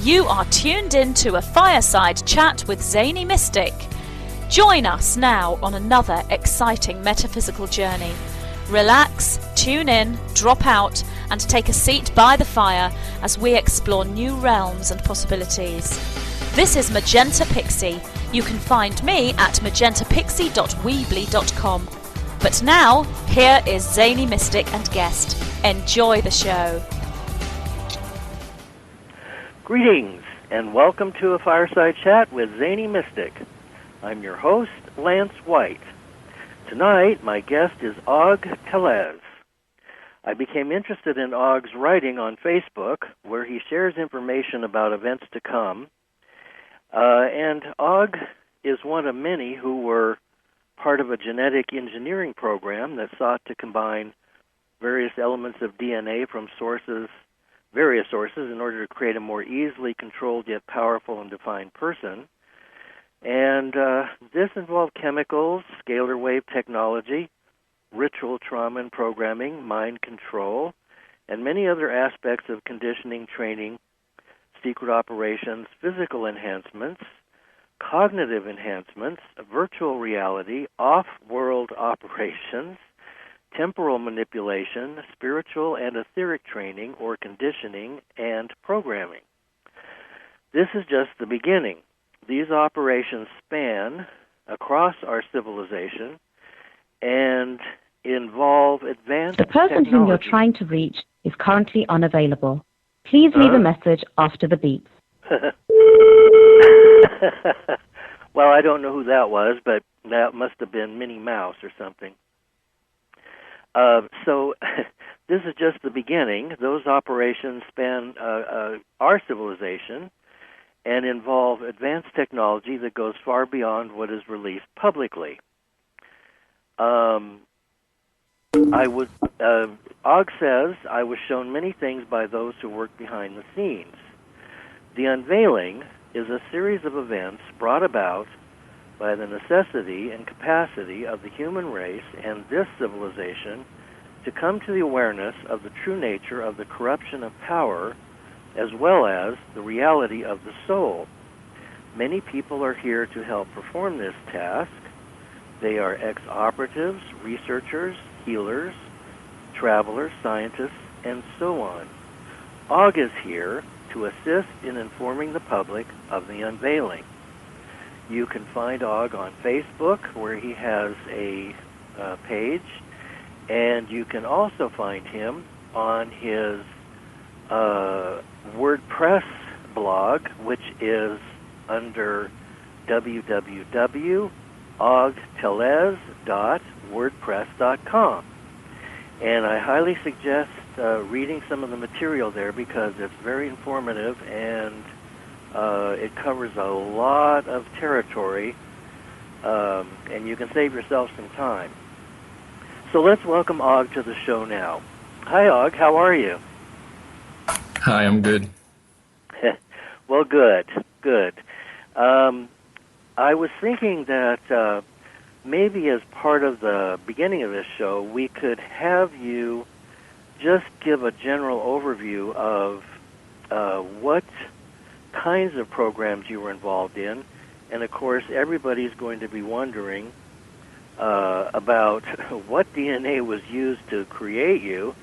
You are tuned in to a fireside chat with Zany Mystic. Join us now on another exciting metaphysical journey. Relax, tune in, drop out, and take a seat by the fire as we explore new realms and possibilities. This is Magenta Pixie. You can find me at magentapixie.weebly.com. But now, here is Zany Mystic and guest. Enjoy the show. Greetings, and welcome to a fireside chat with Zany Mystic. I'm your host, Lance White. Tonight, my guest is Aug Tellez. I became interested in Aug's writing on Facebook, where he shares information about events to come. And Aug is one of many who were part of a genetic engineering program that sought to combine various elements of DNA from various sources in order to create a more easily controlled yet powerful and defined person. And this involved chemicals, scalar wave technology, ritual trauma and programming, mind control, and many other aspects of conditioning, training, secret operations, physical enhancements, cognitive enhancements, virtual reality, off-world operations, temporal manipulation, spiritual and etheric training or conditioning, and programming. This is just the beginning. These operations span across our civilization and involve advanced The person whom you're trying to reach is currently unavailable. Please leave a message after the beep. Well, I don't know who that was, but that must have been Minnie Mouse or something. So this is just the beginning. Those operations span our civilization and involve advanced technology that goes far beyond what is released publicly. Aug says, I was shown many things by those who work behind the scenes. The Unveiling is a series of events brought about by the necessity and capacity of the human race and this civilization to come to the awareness of the true nature of the corruption of power as well as the reality of the soul. Many people are here to help perform this task. They are ex-operatives, researchers, healers, travelers, scientists, and so on. Aug is here to assist in informing the public of the Unveiling. You can find Aug on Facebook, where he has a page, and you can also find him on his WordPress blog, which is under www.augtellez.wordpress.com. And I highly suggest reading some of the material there because it's very informative and it covers a lot of territory, and you can save yourself some time. So let's welcome Aug to the show now. Hi, Aug. How are you? Hi, I'm good. Well, good. I was thinking that maybe as part of the beginning of this show, we could have you just give a general overview of what kinds of programs you were involved in. And, of course, everybody's going to be wondering about what DNA was used to create you.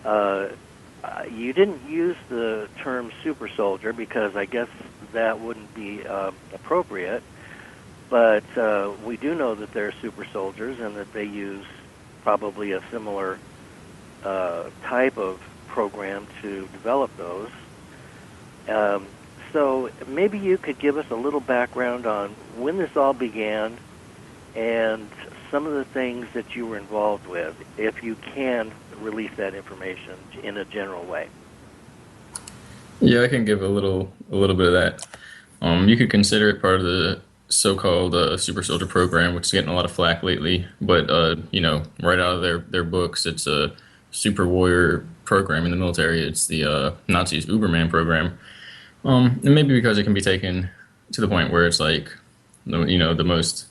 You didn't use the term super soldier because I guess that wouldn't be appropriate. But we do know that they're super soldiers and that they use probably a similar type of program to develop those. So maybe you could give us a little background on when this all began and some of the things that you were involved with, if you can release that information in a general way. Yeah, I can give a little bit of that. You could consider it part of the so-called super soldier program, which is getting a lot of flack lately. But right out of their books, it's a Superwarrior program in the military. It's the Nazis' Uberman program. And maybe because it can be taken to the point where it's like, the most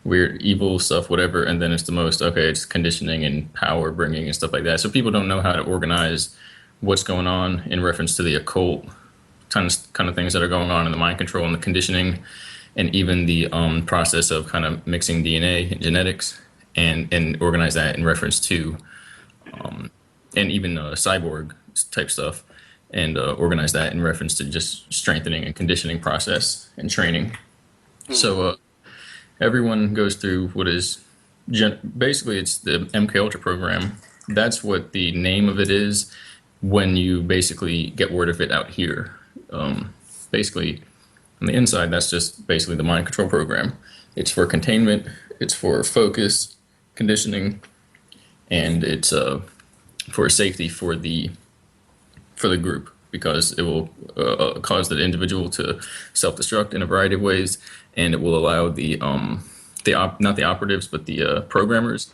weird, evil stuff, whatever, and then it's the most, it's conditioning and power bringing and stuff like that. So people don't know how to organize what's going on in reference to the occult kind of things that are going on in the mind control and the conditioning, and even the process of kind of mixing DNA and genetics, and organize that in reference to, and even cyborg type stuff, and organize that in reference to just strengthening and conditioning process and training. So everyone goes through what is basically it's the MK Ultra program. That's what the name of it is when you basically get word of it out here. Basically, on the inside, that's just basically the mind control program. It's for containment, it's for focus, conditioning, and it's for safety for the group, because it will cause the individual to self-destruct in a variety of ways, and it will allow not the operatives, but the programmers,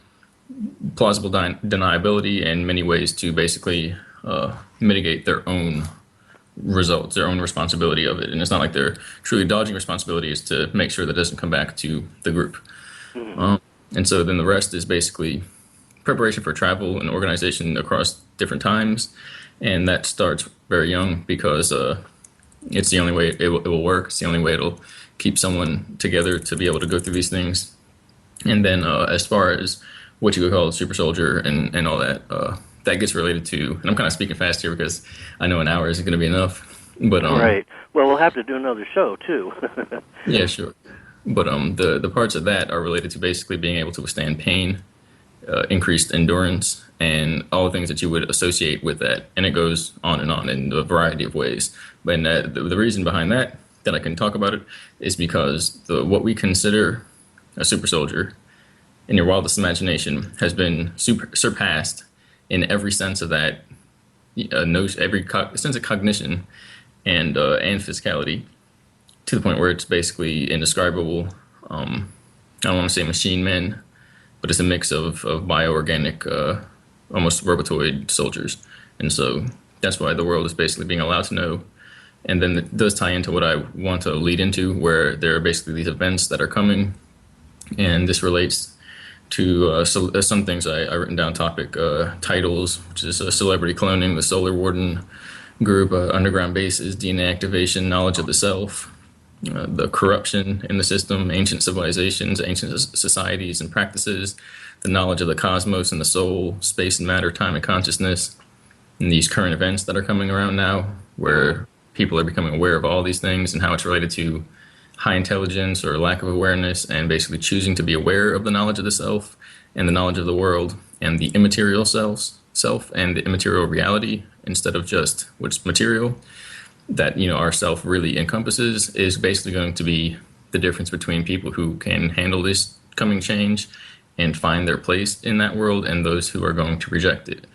plausible deniability and many ways to basically mitigate their own results, their own responsibility of it. And it's not like they're truly dodging responsibility, is to make sure that it doesn't come back to the group. And so then the rest is basically preparation for travel and organization across different times. And that starts very young, because it's the only way it will work. It's the only way it'll keep someone together to be able to go through these things. And then as far as what you would call a super soldier and all that, that gets related to, and I'm kind of speaking fast here because I know an hour isn't going to be enough. But right. Well, we'll have to do another show too. Yeah, sure. But the parts of that are related to basically being able to withstand pain, increased endurance, and all the things that you would associate with that. And it goes on in a variety of ways. But the reason behind that I can talk about it is because what we consider a super soldier in your wildest imagination has been surpassed in every sense of that, every sense of cognition and physicality, to the point where it's basically indescribable. I don't want to say machine men, but it's a mix of bioorganic, almost robotoid soldiers. And so that's why the world is basically being allowed to know. And then it does tie into what I want to lead into, where there are basically these events that are coming. And this relates to some things I written down topic titles, which is celebrity cloning, the Solar Warden group, underground bases, DNA activation, knowledge of the self, the corruption in the system, ancient civilizations, ancient societies and practices, the knowledge of the cosmos and the soul, space and matter, time and consciousness, and these current events that are coming around now, where people are becoming aware of all these things and how it's related to high intelligence or lack of awareness, and basically choosing to be aware of the knowledge of the self and the knowledge of the world and the immaterial self and the immaterial reality, instead of just what's material, that our self really encompasses, is basically going to be the difference between people who can handle this coming change and find their place in that world, and those who are going to reject it.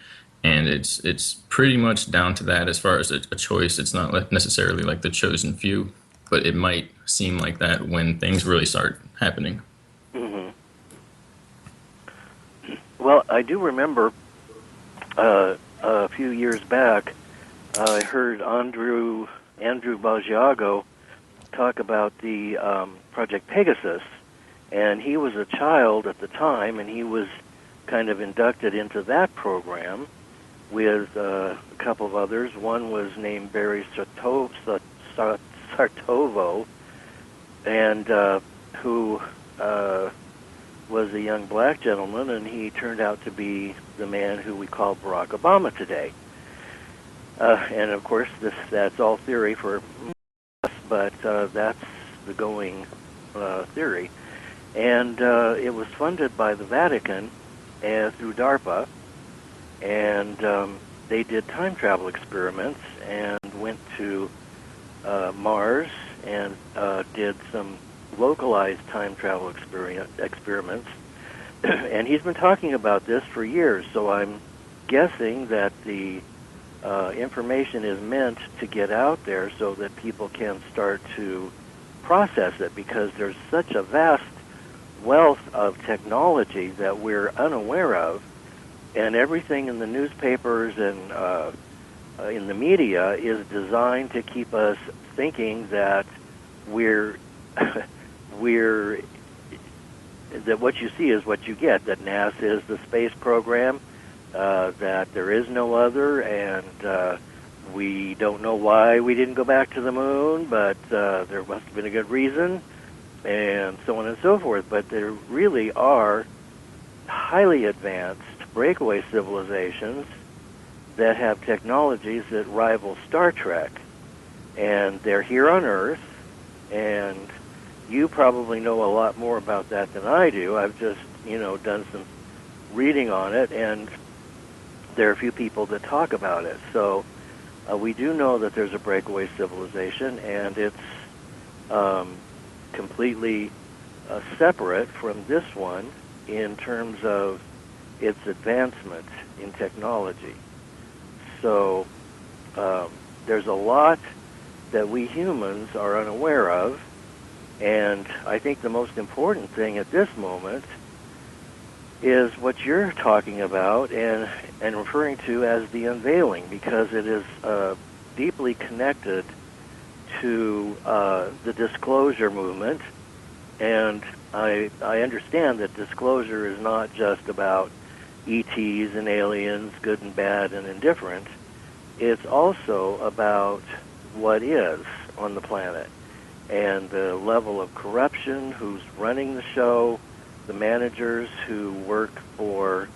And it's pretty much down to that as far as a choice. It's not necessarily like the chosen few, but it might seem like that when things really start happening. Mm-hmm. Well, I do remember a few years back, I heard Andrew Basiago talk about the Project Pegasus, and he was a child at the time, and he was kind of inducted into that program with a couple of others. One was named Barry Sartovo, and who was a young black gentleman, and he turned out to be the man who we call Barack Obama today. And of course, that's all theory for us, but that's the going theory. And it was funded by the Vatican through DARPA, and they did time travel experiments and went to Mars and did some localized time travel experiments. And he's been talking about this for years, so I'm guessing that the information is meant to get out there so that people can start to process it, because there's such a vast wealth of technology that we're unaware of, and everything in the newspapers and in the media is designed to keep us thinking that we're that what you see is what you get, that NASA is the space program, that there is no other, and We don't know why we didn't go back to the moon, but there must have been a good reason, and so on and so forth. But there really are highly advanced breakaway civilizations that have technologies that rival Star Trek. And they're here on Earth, and you probably know a lot more about that than I do. I've just, done some reading on it, and there are a few people that talk about it. So we do know that there's a breakaway civilization, and it's completely separate from this one in terms of its advancement in technology. So there's a lot that we humans are unaware of, and I think the most important thing at this moment is what you're talking about and referring to as the unveiling, because it is deeply connected to the disclosure movement. And I understand that disclosure is not just about ETs and aliens, good and bad and indifferent. It's also about what is on the planet and the level of corruption, who's running the show, the managers who work for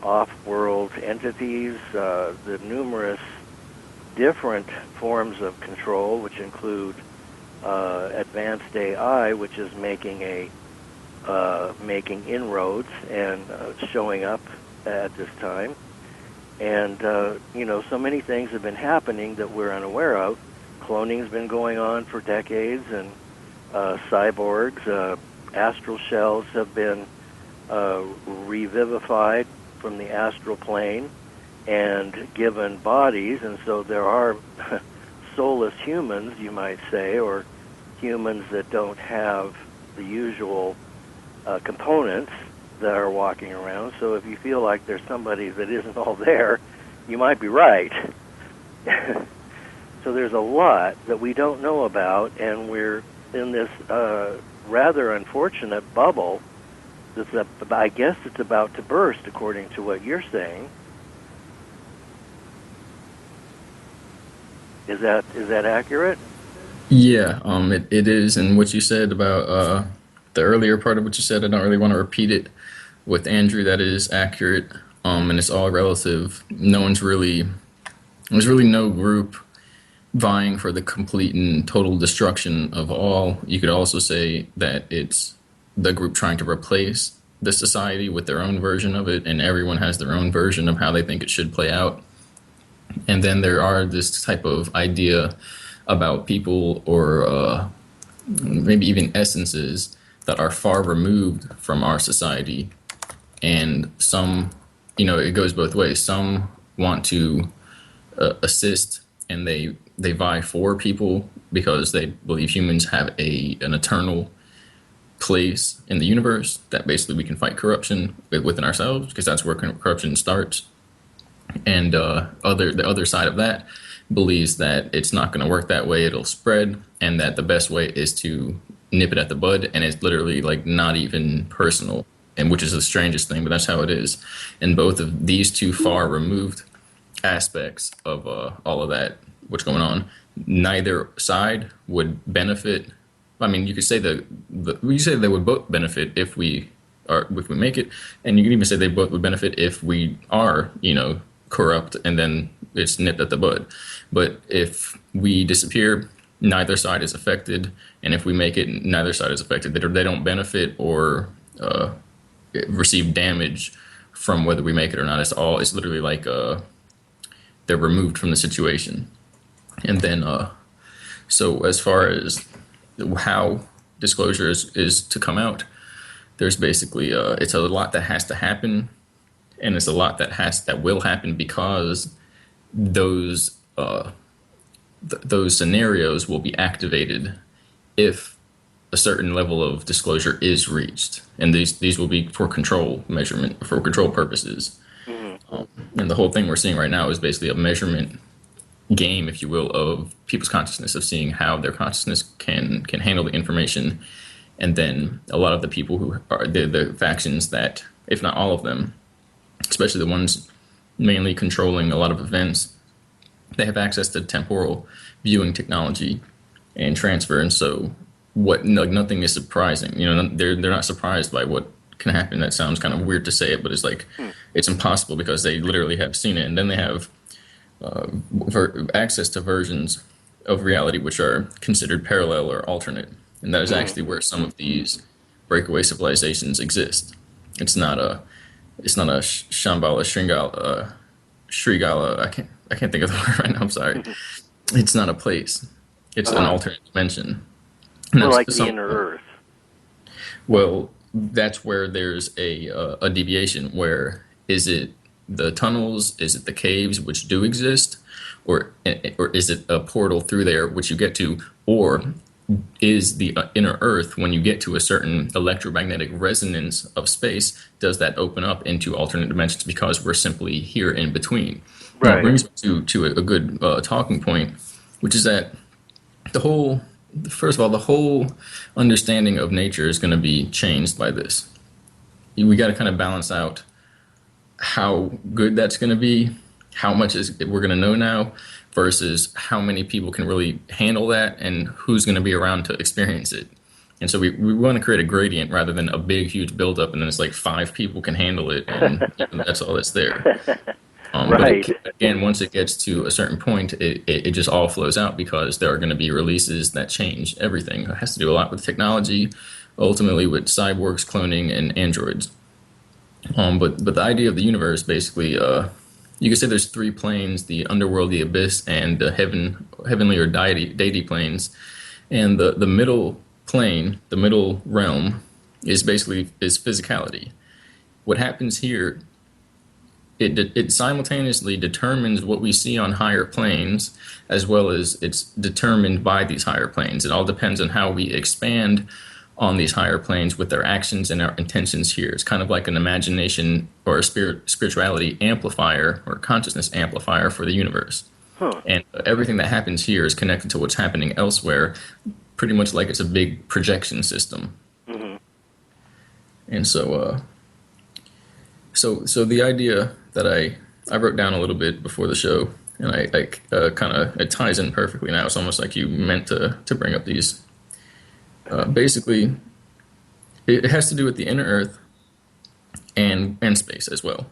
off-world entities, the numerous different forms of control, which include advanced AI, which is making inroads and showing up at this time. And, so many things have been happening that we're unaware of. Cloning's been going on for decades, and cyborgs, astral shells have been revivified from the astral plane and given bodies, and so there are soulless humans, you might say, or humans that don't have the usual components that are walking around. So if you feel like there's somebody that isn't all there, you might be right. So there's a lot that we don't know about, and we're in this rather unfortunate bubble that's, I guess it's about to burst, according to what you're saying. Is that accurate? Yeah, it is. And what you said about the earlier part of what you said, I don't really want to repeat it with Andrew. That is accurate, and it's all relative. There's really no group vying for the complete and total destruction of all. You could also say that it's the group trying to replace the society with their own version of it, and everyone has their own version of how they think it should play out. And then there are this type of idea about people, or maybe even essences, that are far removed from our society. And some, it goes both ways. Some want to assist, and they vie for people because they believe humans have an eternal place in the universe, that basically we can fight corruption within ourselves, because that's where corruption starts. And the other side of that believes that it's not going to work that way, it'll spread, and that the best way is to nip it at the bud, and it's literally like not even personal, and which is the strangest thing, but that's how it is. And both of these two far removed aspects of all of that, what's going on, neither side would benefit. I mean, you could say you say they would both benefit if we make it, and you can even say they both would benefit if we are, corrupt, and then it's nipped at the bud. But if we disappear, neither side is affected, and if we make it, neither side is affected. They don't benefit or receive damage from whether we make it or not. It's literally like they're removed from the situation. And then so as far as how disclosure is to come out, there's basically it's a lot that has to happen, and it's a lot that will happen, because those scenarios will be activated if a certain level of disclosure is reached, and these will be for control purposes. Mm-hmm. And the whole thing we're seeing right now is basically a measurement game, if you will, of people's consciousness, of seeing how their consciousness can handle the information. And then a lot of the people who are the factions that, if not all of them, especially the ones mainly controlling a lot of events, they have access to temporal viewing technology and transfer, and so nothing is surprising. They're not surprised by what can happen. That sounds kind of weird to say it, but it's like it's impossible because they literally have seen it, and then they have access to versions of reality which are considered parallel or alternate, and that is actually where some of these breakaway civilizations exist. It's not a Shambhala, Shrigala. I can't think of the word right now. I'm sorry. It's not a place. It's an alternate dimension. More like the inner Earth. Well, that's where there's a deviation. Where is it the tunnels? Is it the caves which do exist, or is it a portal through there which you get to, or is the inner Earth, when you get to a certain electromagnetic resonance of space, does that open up into alternate dimensions because we're simply here in between? Right. That brings me to a good talking point, which is that first of all, the whole understanding of nature is going to be changed by this. We got to kind of balance out how good that's going to be, how much we're going to know now, versus how many people can really handle that and who's going to be around to experience it. And so we want to create a gradient rather than a big, huge buildup, and then it's like 5 people can handle it, and that's all that's there. Right. But again, once it gets to a certain point, it just all flows out because there are going to be releases that change everything. It has to do a lot with technology, ultimately with cyborgs, cloning, and androids. But the idea of the universe, basically, you could say there's 3 planes: the underworld, the abyss, and the heavenly or deity planes. And the middle plane, the middle realm, is physicality. What happens here, it simultaneously determines what we see on higher planes, as well as it's determined by these higher planes. It all depends on how we expand on these higher planes with our actions and our intentions here. It's kind of like an imagination or a spirituality amplifier or consciousness amplifier for the universe. And everything that happens here is connected to what's happening elsewhere, pretty much like it's a big projection system. And so the idea that I wrote down a little bit before the show, and I kind of, it ties in perfectly now. It's almost like you meant to bring up these. Basically, it has to do with the inner Earth and space as well.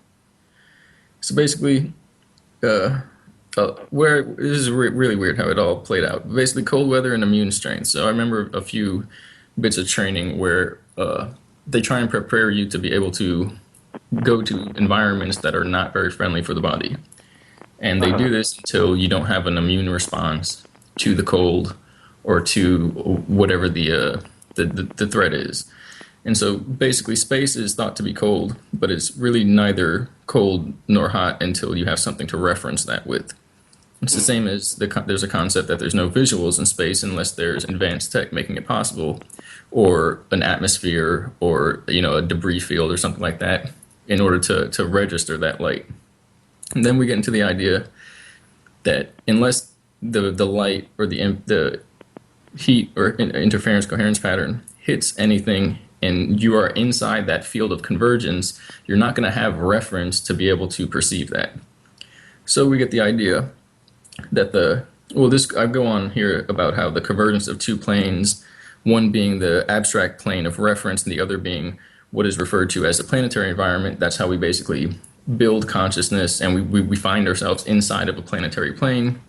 So basically, where this is really weird how it all played out. Basically, cold weather and immune strength. So I remember a few bits of training where they try and prepare you to be able to go to environments that are not very friendly for the body, and they do this until you don't have an immune response to the cold or to whatever the threat is. And so basically space is thought to be cold, but it's really neither cold nor hot until you have something to reference that with. It's the same as there's a concept that there's no visuals in space unless there's advanced tech making it possible, or an atmosphere, or a debris field or something like that, in order to register that light. And then we get into the idea that unless the light or the heat or interference coherence pattern hits anything and you are inside that field of convergence, you're not going to have reference to be able to perceive that. So we get the idea that I go on here about how the convergence of 2 planes, one being the abstract plane of reference and the other being what is referred to as the planetary environment. That's how we basically build consciousness, and we find ourselves inside of a planetary plane.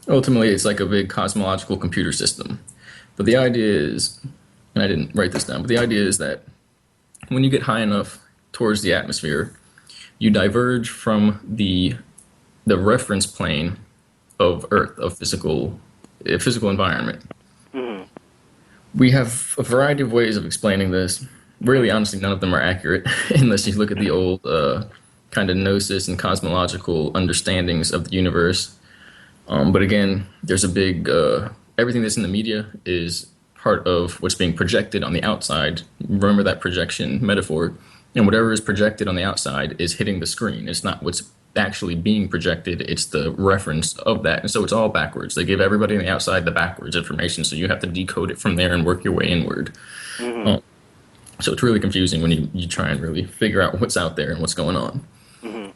Ultimately, it's like a big cosmological computer system. But the idea is, and I didn't write this down, but the idea is that when you get high enough towards the atmosphere, you diverge from the reference plane of Earth, of physical environment. We have a variety of ways of explaining this. Really, honestly, none of them are accurate unless you look at the old kind of gnosis and cosmological understandings of the universe. But again, there's a big, everything that's in the media is part of what's being projected on the outside. Remember that projection metaphor. And whatever is projected on the outside is hitting the screen. It's not what's actually being projected, it's the reference of that. And so it's all backwards. They give everybody on the outside the backwards information, so you have to decode it from there and work your way inward. So it's really confusing when you try and really figure out what's out there and what's going on.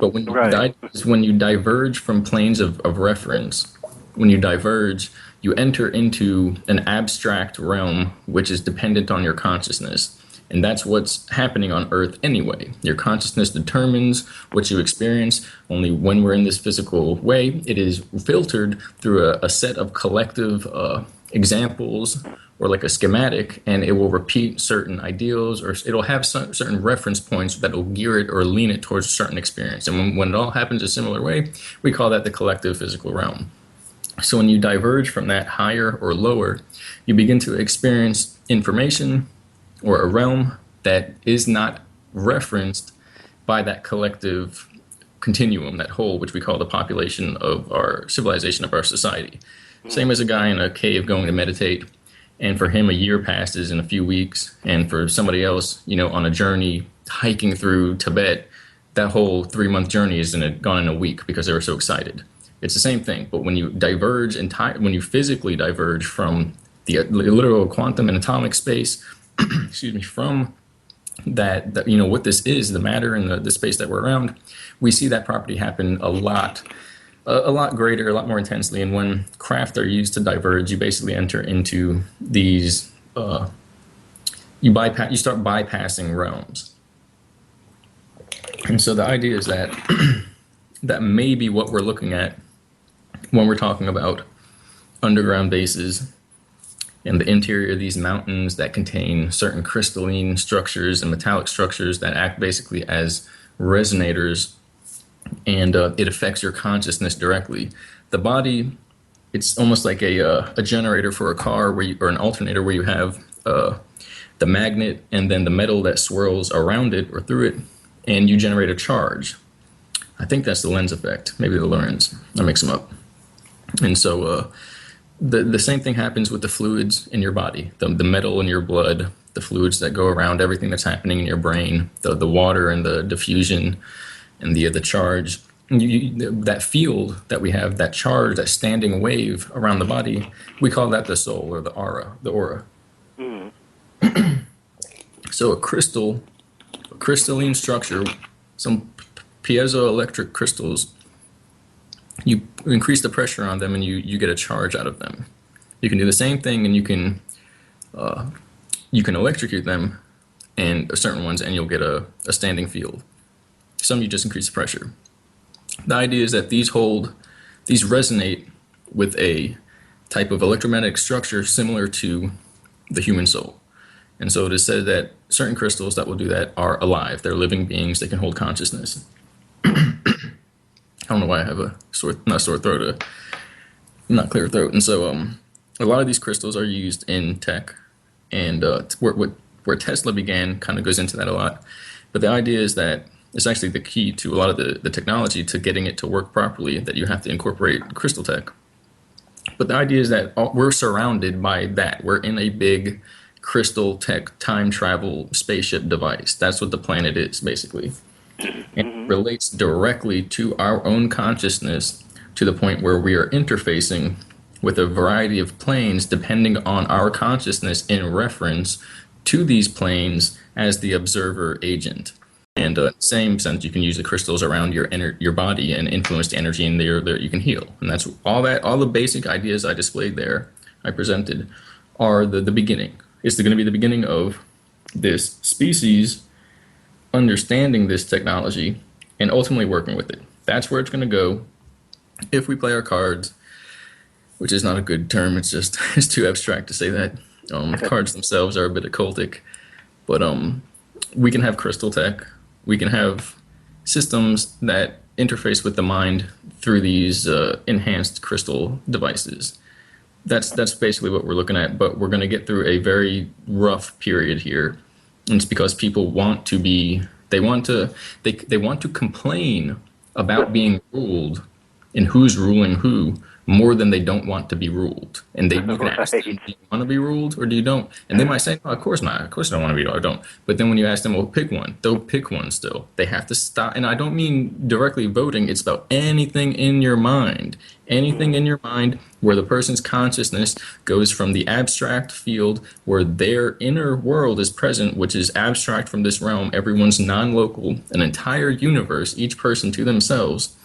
But when Right. when you diverge from planes of reference, when you diverge, you enter into an abstract realm which is dependent on your consciousness. And that's what's happening on Earth anyway. Your consciousness determines what you experience. Only when we're in this physical way, it is filtered through a set of collective examples or like a schematic, and it will repeat certain ideals, or it'll have certain reference points that will gear it or lean it towards a certain experience. And when it all happens a similar way, we call that the collective physical realm. So when you diverge from that higher or lower, you begin to experience information or a realm that is not referenced by that collective continuum, that whole, which we call the population of our civilization, of our society. Same as a guy in a cave going to meditate, and for him a year passes in a few weeks, and for somebody else, on a journey hiking through Tibet, that whole 3-month journey is gone in a week because they were so excited. It's the same thing, but when you diverge when you physically diverge from the literal quantum and atomic space, excuse me, from that, what this is, the matter and the space that we're around, we see that property happen a lot greater, a lot more intensely. And when craft are used to diverge, you basically enter into these, you start bypassing realms. And so the idea is that that may be what we're looking at when we're talking about underground bases and the interior of these mountains that contain certain crystalline structures and metallic structures that act basically as resonators, and it affects your consciousness directly. The body, it's almost like a generator for a car, or an alternator where you have the magnet and then the metal that swirls around it or through it, and you generate a charge. I think that's the lens effect, maybe the Lorentz. I mix them up. And so the same thing happens with the fluids in your body, the metal in your blood, the fluids that go around everything that's happening in your brain, the water and the diffusion and the charge. That field that we have, that charge, that standing wave around the body, we call that the soul, or the aura. Mm. So a crystalline structure, some piezoelectric crystals, you increase the pressure on them and you get a charge out of them. You can do the same thing, and you can electrocute them, and certain ones, and you'll get a standing field. Some you just increase the pressure. The idea is that these resonate with a type of electromagnetic structure similar to the human soul. And so it is said that certain crystals that will do that are alive. They're living beings. They can hold consciousness. I don't know why I have a not clear throat. And so a lot of these crystals are used in tech, and where Tesla began kind of goes into that a lot. But the idea is that it's actually the key to a lot of the technology, to getting it to work properly, that you have to incorporate crystal tech. But the idea is that we're surrounded by that. We're in a big crystal tech time travel spaceship device. That's what the planet is, basically. And it relates directly to our own consciousness, to the point where we are interfacing with a variety of planes depending on our consciousness in reference to these planes as the observer agent. And same sense, you can use the crystals around your body and influence the energy in there that you can heal. And that's all the basic ideas I displayed there, I presented, are the beginning. It's going to be the beginning of this species understanding this technology and ultimately working with it. That's where it's going to go if we play our cards, which is not a good term. It's too abstract to say that. Cards themselves are a bit occultic, but we can have crystal tech. We can have systems that interface with the mind through these enhanced crystal devices. That's basically what we're looking at, but we're going to get through a very rough period here. And it's because people want to complain about being ruled and who's ruling who more than they don't want to be ruled. And you can ask them, Right. do you want to be ruled or do you don't? And they might say, no, of course not. Of course I don't want to be ruled. I don't. But then when you ask them, well, pick one, they'll pick one still. They have to stop. And I don't mean directly voting. It's about anything in your mind. Anything in your mind where the person's consciousness goes from the abstract field where their inner world is present, which is abstract from this realm. Everyone's non-local, an entire universe, each person to themselves.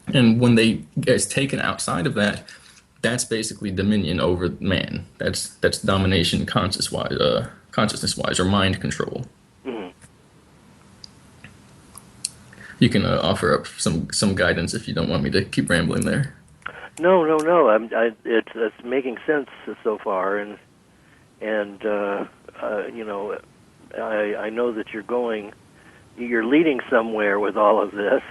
And when they get taken outside of that, that's basically dominion over man. That's domination consciousness-wise, or mind control. Mm-hmm. You can offer up some guidance if you don't want me to keep rambling there. No. It's making sense so far, and you know, I know that you're leading somewhere with all of this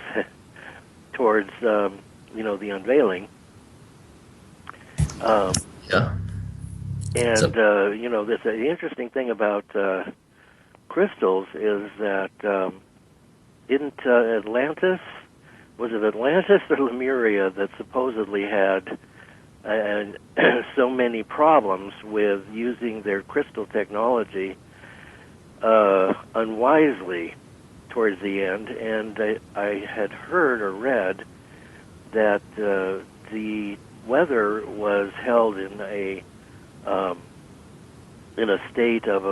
towards you know, the unveiling. Yeah. And So, you know, the interesting thing about crystals is that didn't Atlantis, was it Atlantis or Lemuria that supposedly had so many problems with using their crystal technology unwisely towards the end? And I had heard or read that the weather was held in a state of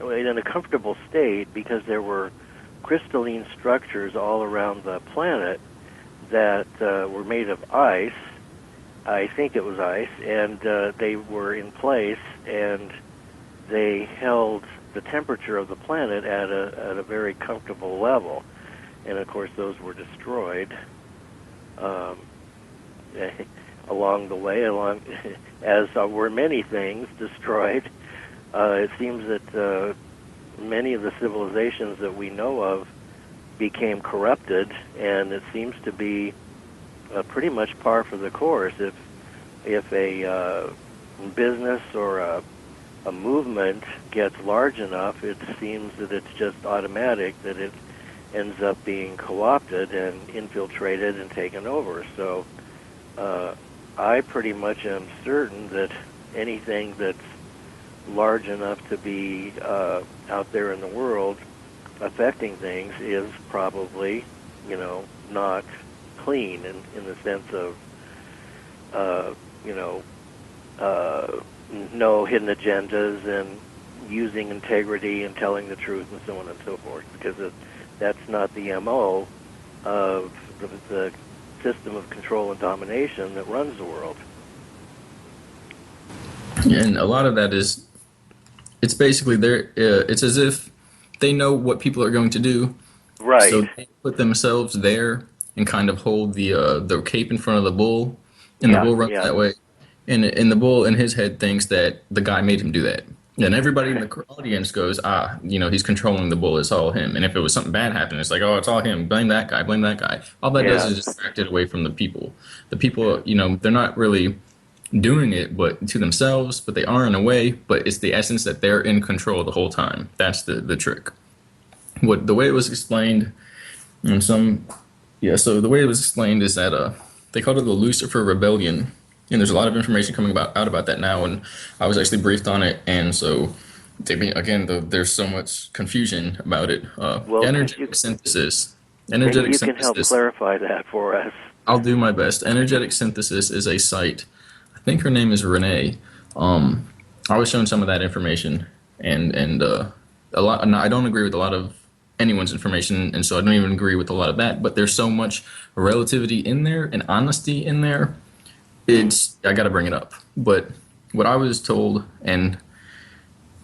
in a comfortable state, because there were crystalline structures all around the planet that were made of ice. I think it was ice, and they were in place, and they held the temperature of the planet at a very comfortable level. And of course, those were destroyed along the way, as were many things destroyed. It seems that many of the civilizations that we know of became corrupted, and it seems to be pretty much par for the course. If a business or a movement gets large enough, it seems that it's just automatic that it ends up being co-opted and infiltrated and taken over. So I pretty much am certain that anything that's large enough to be out there in the world affecting things is probably, you know, not clean in the sense of, you know, no hidden agendas and using integrity and telling the truth and so on and so forth, because that's not the MO of the system of control and domination that runs the world. and a lot of that is, it's basically it's as if they know what people are going to do, Right. so they put themselves there and kind of hold the cape in front of the bull, and the bull runs that way. And the bull in his head thinks that the guy made him do that. And everybody in the audience goes, you know, he's controlling the bull. It's all him. And if it was something bad happening, it's like, oh, it's all him. Blame that guy. Blame that guy. All that does is distract it away from the people. The people, you know, they're not really doing it but to themselves, but they are in a way. But it's the essence that they're in control the whole time. That's the trick. The way it was explained in so the way it was explained is that they called it the Lucifer Rebellion. And there's a lot of information coming out about that now, and I was actually briefed on it, and so there's so much confusion about it. Energetic synthesis. Maybe you can help clarify that for us. I'll do my best. Energetic synthesis is a site. I think her name is Renee. I was shown some of that information, and a lot. I don't agree with a lot of anyone's information, and so I don't even agree with a lot of that. But there's so much relativity in there and honesty in there. I got to bring it up. But what I was told, and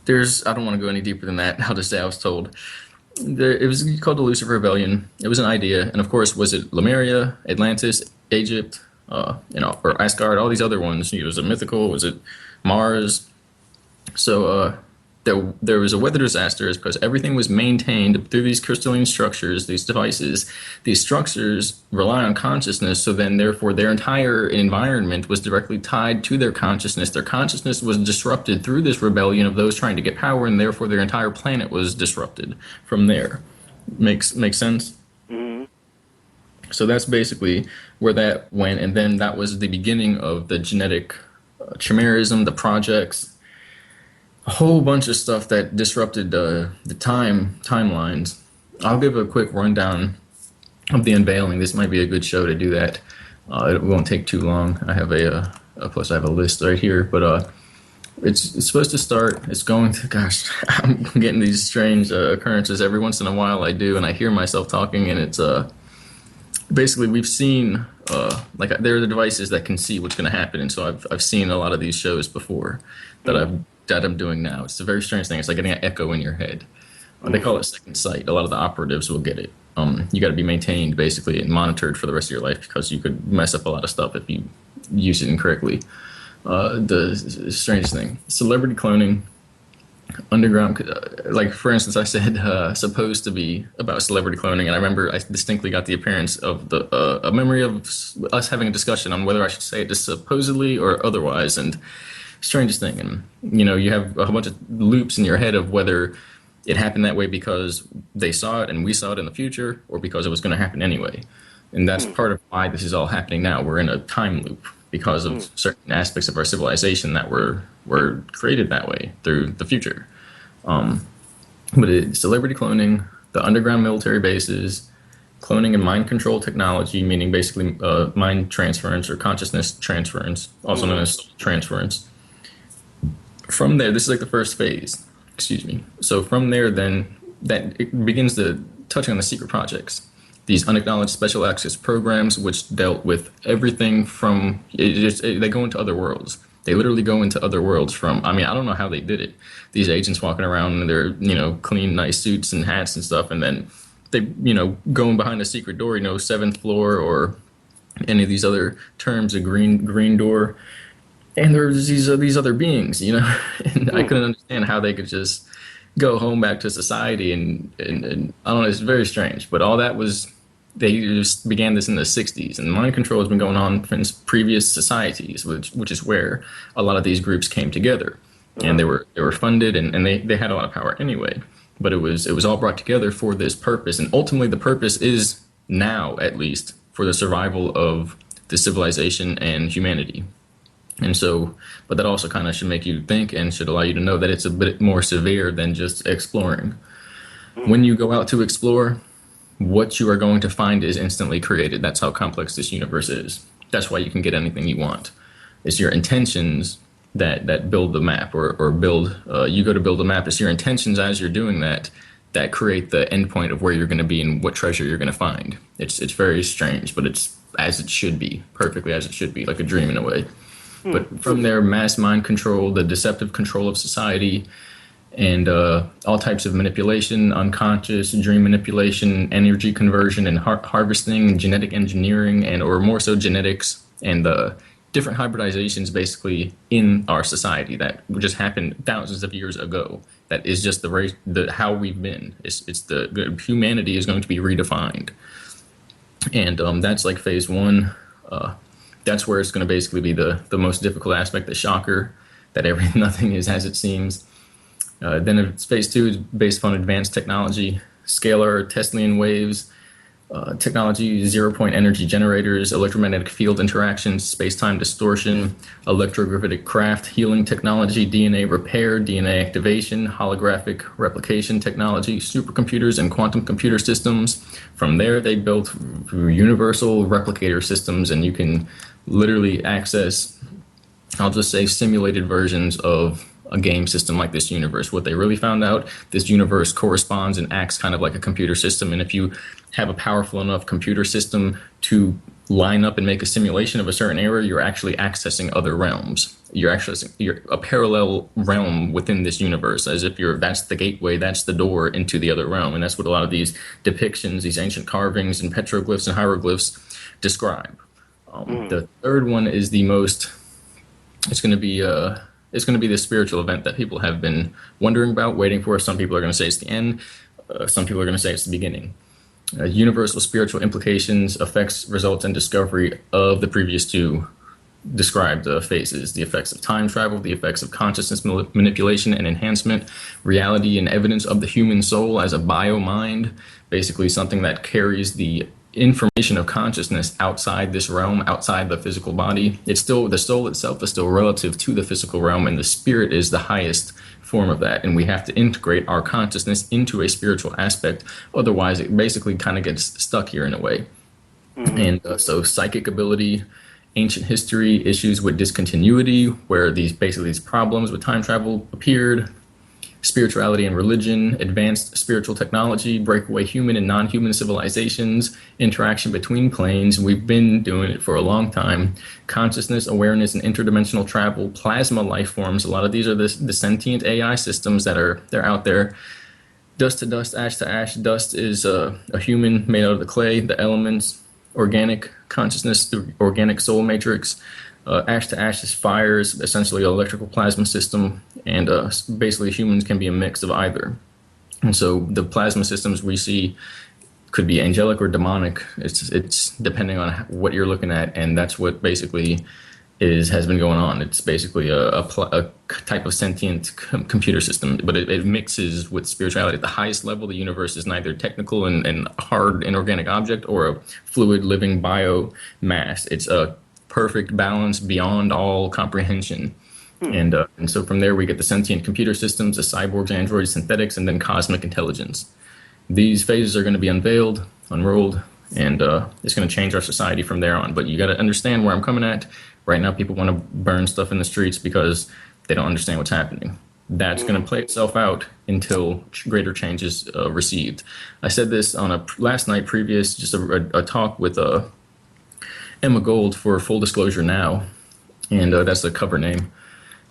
I don't want to go any deeper than that. I'll just say I was told. It was called the Lucifer Rebellion. It was an idea. And of course, was it Lemuria, Atlantis, Egypt, you know, or Asgard, all these other ones? Was it mythical? Was it Mars? So there was a weather disaster because everything was maintained through these crystalline structures, these devices. These structures rely on consciousness, so then therefore their entire environment was directly tied to their consciousness. Their consciousness was disrupted through this rebellion of those trying to get power, and therefore their entire planet was disrupted from there. Makes sense? Mm-hmm. So that's basically where that went, and then that was the beginning of the genetic chimerism, the projects, a whole bunch of stuff that disrupted the timelines. I'll give a quick rundown of the unveiling. This might be a good show to do that. It won't take too long. I have plus I have a list right here, but it's supposed to start. It's going to. Gosh, I'm getting these strange occurrences every once in a while. I do, and I hear myself talking, and it's basically we've seen like there are the devices that can see what's going to happen, and so I've seen a lot of these shows before that I'm doing now. It's a very strange thing. It's like getting an echo in your head. They call it second sight. A lot of the operatives will get it. You got to be maintained basically and monitored for the rest of your life because you could mess up a lot of stuff if you use it incorrectly. The strangest thing, celebrity cloning, underground, like for instance, I said supposed to be about celebrity cloning, and I remember I distinctly got the appearance of a memory of us having a discussion on whether I should say it just supposedly or otherwise, and strangest thing, and you have a bunch of loops in your head of whether it happened that way because they saw it and we saw it in the future, or because it was going to happen anyway. And that's part of why this is all happening now. We're in a time loop because of certain aspects of our civilization that were created that way through the future. But celebrity cloning, the underground military bases, cloning and mind control technology, meaning basically mind transference or consciousness transference, also known as soul transference. From there, this is like the first phase. Excuse me. So from there, then it begins to touch on the secret projects, these unacknowledged special access programs, which dealt with everything from they go into other worlds. They literally go into other worlds from. I mean, I don't know how they did it. These agents walking around in their clean, nice suits and hats and stuff, and then they going behind a secret door, seventh floor or any of these other terms, a green door. And there's these other beings, and I couldn't understand how they could just go home back to society, and I don't know, it's very strange. But all that was, they just began this in the 60s, and mind control has been going on since previous societies, which is where a lot of these groups came together, and they were funded, and they had a lot of power anyway. But it was all brought together for this purpose, and ultimately the purpose is now, at least, for the survival of the civilization and humanity. And so, but that also kind of should make you think and should allow you to know that it's a bit more severe than just exploring. When you go out to explore, what you are going to find is instantly created. That's how complex this universe is. That's why you can get anything you want. It's your intentions that build the map or build, you go to build a map. It's your intentions as you're doing that create the endpoint of where you're going to be and what treasure you're going to find. It's very strange, but it's as it should be, perfectly as it should be, like a dream in a way. But from there, mass mind control, the deceptive control of society, and all types of manipulation, unconscious, dream manipulation, energy conversion, and harvesting, genetic engineering, or more so genetics, and the different hybridizations basically in our society that just happened thousands of years ago. That is just the how we've been. It's the humanity is going to be redefined, and that's like phase one. That's where it's going to basically be the most difficult aspect, the shocker, that nothing is as it seems. Then it's phase two is based on advanced technology, scalar Teslian waves, technology, zero-point energy generators, electromagnetic field interactions, space-time distortion, electrogravitic craft, healing technology, DNA repair, DNA activation, holographic replication technology, supercomputers, and quantum computer systems. From there, they built universal replicator systems, and you can literally access, I'll just say, simulated versions of a game system like this universe. What they really found out, this universe corresponds and acts kind of like a computer system. And if you have a powerful enough computer system to line up and make a simulation of a certain area, you're actually accessing other realms. You're a parallel realm within this universe, as if that's the gateway, that's the door into the other realm. And that's what a lot of these depictions, these ancient carvings and petroglyphs and hieroglyphs describe. The third one is the most, it's going to be the spiritual event that people have been wondering about, waiting for. Some people are going to say it's the end. Some people are going to say it's the beginning. Universal spiritual implications, effects, results, and discovery of the previous two described phases. The effects of time travel, the effects of consciousness manipulation and enhancement, reality and evidence of the human soul as a bio-mind, basically something that carries the information of consciousness outside this realm, outside the physical body. It's still, the soul itself is still relative to the physical realm, and the spirit is the highest form of that. And we have to integrate our consciousness into a spiritual aspect. Otherwise, it basically kind of gets stuck here in a way. And so psychic ability, ancient history, issues with discontinuity, where these problems with time travel appeared, spirituality and religion, advanced spiritual technology, breakaway human and non-human civilizations, interaction between planes. We've been doing it for a long time. Consciousness, awareness, and interdimensional travel, plasma life forms. A lot of these are the sentient AI systems they're out there. Dust to dust, ash to ash. Dust is a human made out of the clay, the elements, organic consciousness, the organic soul matrix. Ash to ash is fires, essentially an electrical plasma system, and basically humans can be a mix of either. And so the plasma systems we see could be angelic or demonic. It's depending on what you're looking at, and that's what basically has been going on. It's basically a type of sentient computer system, but it mixes with spirituality. At the highest level, the universe is neither technical and hard inorganic object or a fluid living biomass. It's a perfect balance beyond all comprehension. And so from there we get the sentient computer systems, the cyborgs, androids, synthetics, and then cosmic intelligence. These phases are going to be unveiled, unrolled, and it's going to change our society from there on. But you got to understand where I'm coming at. Right now people want to burn stuff in the streets because they don't understand what's happening. That's going to play itself out until greater change is received. I said this on a last night previous, just a talk with Emma Gold for Full Disclosure Now, and that's the cover name,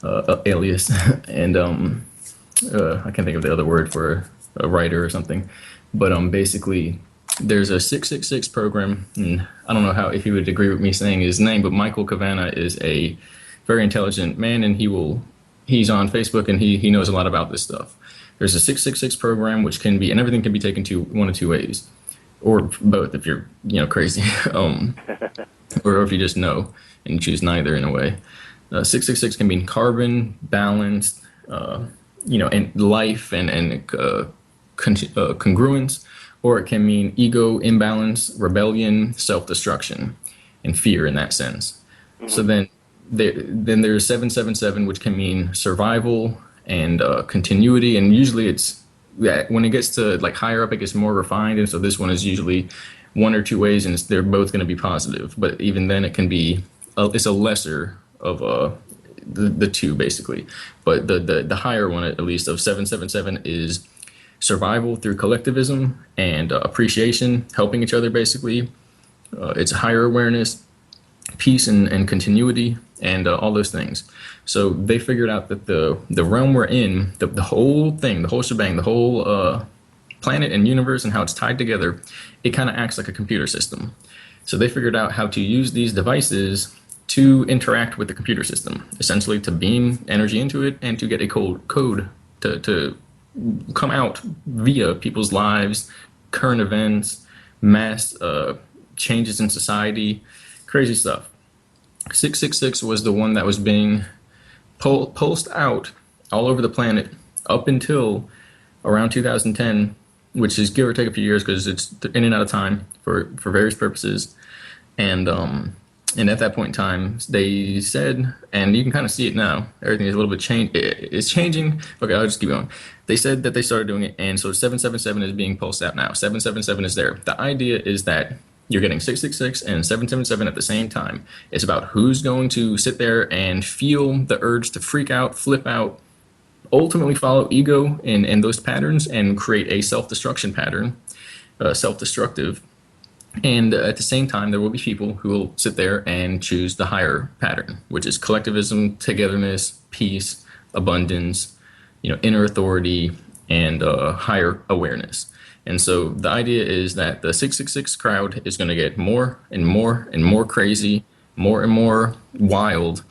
alias, and I can't think of the other word for a writer or something, but basically there's a 666 program, and I don't know if he would agree with me saying his name, but Michael Cavanagh is a very intelligent man, and he's on Facebook, and he knows a lot about this stuff. There's a 666 program, which can be, and everything can be taken to one of two ways, or both if you're crazy. Or if you just know and choose neither in a way. 666 can mean carbon, balanced, and life and congruence, or it can mean ego, imbalance, rebellion, self-destruction, and fear in that sense. So then there's 777, which can mean survival and continuity, and usually it's when it gets to like higher up, it gets more refined, and so this one is usually one or two ways, and they're both going to be positive. But even then, it can be it's a lesser of the two basically. But the higher one, at least, of 777 is survival through collectivism and appreciation, helping each other basically. It's higher awareness, peace and continuity, and all those things. So they figured out that the realm we're in, the whole thing, the whole shebang, the whole planet and universe and how it's tied together, it kind of acts like a computer system. So they figured out how to use these devices to interact with the computer system, essentially to beam energy into it and to get a code to come out via people's lives, current events, mass changes in society, crazy stuff. 666 was the one that was being pulsed out all over the planet up until around 2010, which is give or take a few years because it's in and out of time for various purposes. And at that point in time, they said, and you can kind of see it now, everything is a little bit it's changing. Okay, I'll just keep going. They said that they started doing it, and so 777 is being pulsed out now. 777 is there. The idea is that you're getting 666 and 777 at the same time. It's about who's going to sit there and feel the urge to freak out, flip out, ultimately follow ego and those patterns and create a self-destruction pattern, self-destructive. And at the same time, there will be people who will sit there and choose the higher pattern, which is collectivism, togetherness, peace, abundance, inner authority, and higher awareness. And so the idea is that the 666 crowd is going to get more and more and more crazy, more and more wild.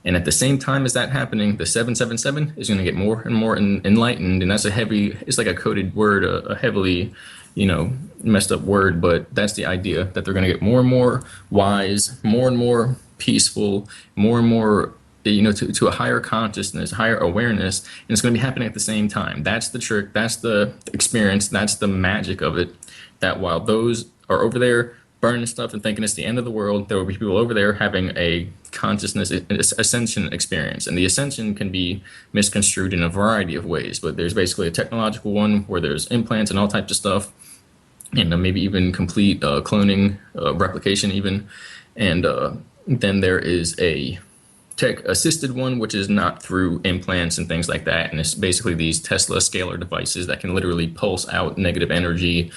And at the same time as that happening, the 777 is going to get more and more enlightened. And that's it's like a coded word, a heavily, messed up word. But that's the idea, that they're going to get more and more wise, more and more peaceful, more and more, to a higher consciousness, higher awareness. And it's going to be happening at the same time. That's the trick. That's the experience. That's the magic of it. That while those are over there burning stuff and thinking it's the end of the world. There will be people over there having a consciousness ascension experience. And the ascension can be misconstrued in a variety of ways. But there's basically a technological one where there's implants and all types of stuff, and maybe even complete cloning, replication even. And then there is a tech-assisted one, which is not through implants and things like that. And it's basically these Tesla scalar devices that can literally pulse out negative energy.